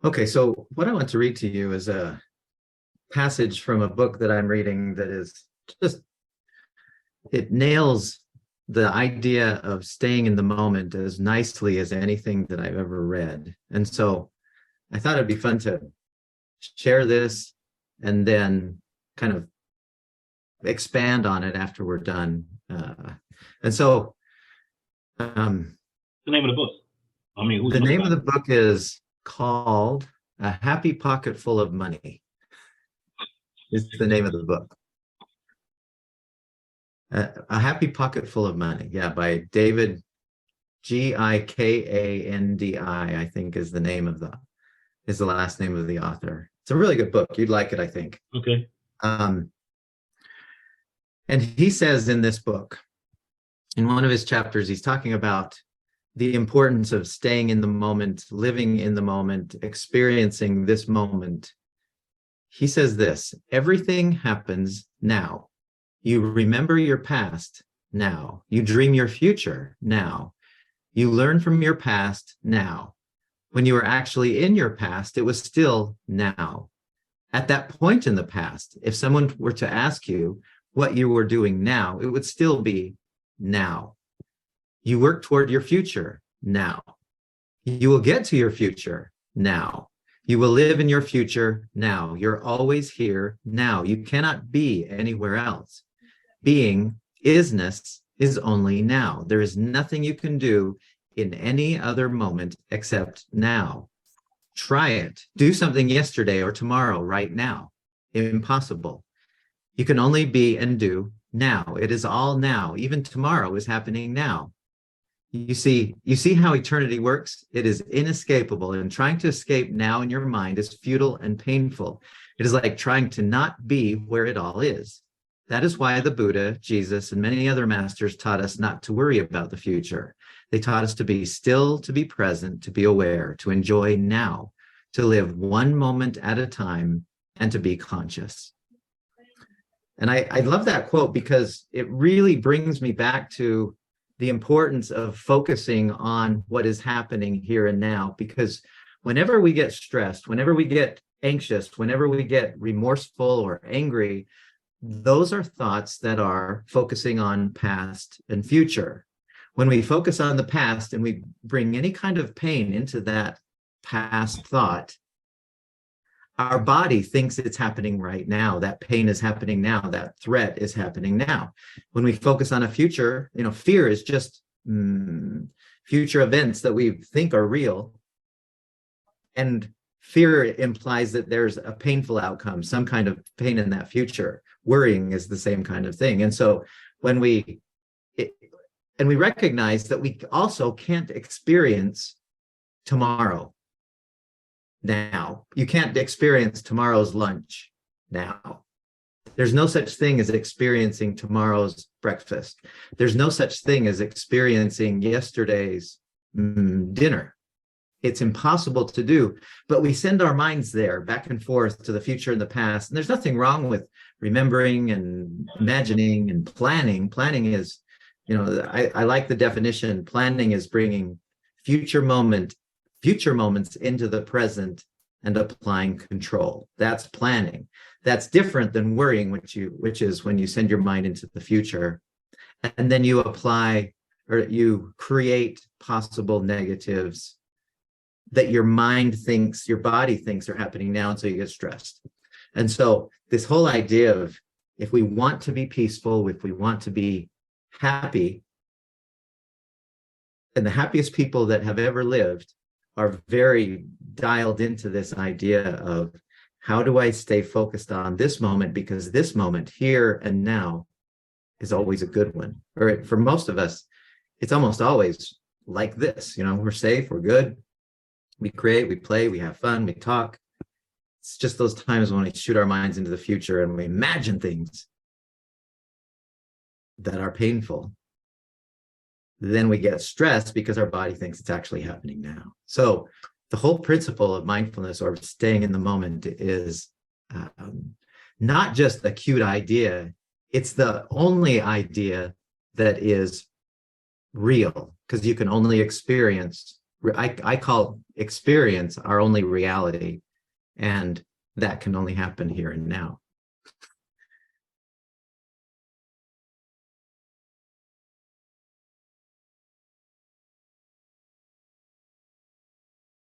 Okay, so what I want to read to you is a passage from a book that I'm reading that is just, it nails the idea of staying in the moment as nicely as anything that I've ever read. And so I thought it'd be fun to share this and then kind of expand on it after we're done. And so um, The name of the book. I mean, who's the the name of author? the book is called A Happy Pocket Full of Money, is the name of the book. A Happy Pocket Full of Money, yeah, by David Gikandi, I think is the last name of the author. It's a really good book. You'd like it, I think. Okay. Um, and he says in this book, in one of his chapters, he's talking about the importance of staying in the moment, living in the moment, experiencing this moment. He says this: everything happens now. You remember your past now. You dream your future now. You learn from your past now. When you were actually in your past, it was still now. At that point in the past, if someone were to ask you what you were doing now, it would still be now. You work toward your future now. You will get to your future now. You will live in your future now. You're always here now. You cannot be anywhere else. Being, isness, is only now. There is nothing you can do in any other moment except now. Try it. Do something yesterday or tomorrow, right now. Impossible. You can only be and do now. It is all now. Even tomorrow is happening now. You see how eternity works? It is inescapable, and trying to escape now in your mind is futile and painful. It is like trying to not be where it all is. That is why the Buddha, Jesus, and many other masters taught us not to worry about the future. They taught us to be still, to be present, to be aware, to enjoy now, to live one moment at a time, and to be conscious. And I love that quote because it really brings me back to the importance of focusing on what is happening here and now. Because whenever we get stressed, whenever we get anxious, whenever we get remorseful or angry, those are thoughts that are focusing on past and future. When we focus on the past and we bring any kind of pain into that past thought, our body thinks it's happening right now. That pain is happening now. That threat is happening now. When we focus on a future, fear is just future events that we think are real. And fear implies that there's a painful outcome, some kind of pain in that future. Worrying is the same kind of thing. And so when we recognize that we also can't experience tomorrow now. You can't experience tomorrow's lunch now. There's no such thing as experiencing tomorrow's breakfast. There's no such thing as experiencing yesterday's dinner. It's impossible to do, but we send our minds there back and forth to the future and the past. And there's nothing wrong with remembering and imagining and planning. Planning is, I like the definition. Planning is bringing future moments into the present and applying control. That's planning. That's different than worrying, which is when you send your mind into the future and then you apply or you create possible negatives that your mind thinks, your body thinks are happening now, and so you get stressed. And so this whole idea of if we want to be peaceful, if we want to be happy, and the happiest people that have ever lived are very dialed into this idea of how do I stay focused on this moment, because this moment here and now is always a good one. Or for most of us, it's almost always like this. We're safe, we're good. We create, we play, we have fun, we talk. It's just those times when we shoot our minds into the future and we imagine things that are painful. Then we get stressed because our body thinks it's actually happening now. So the whole principle of mindfulness or staying in the moment is not just a cute idea. It's the only idea that is real, because you can only experience I call experience our only reality, and that can only happen here and now.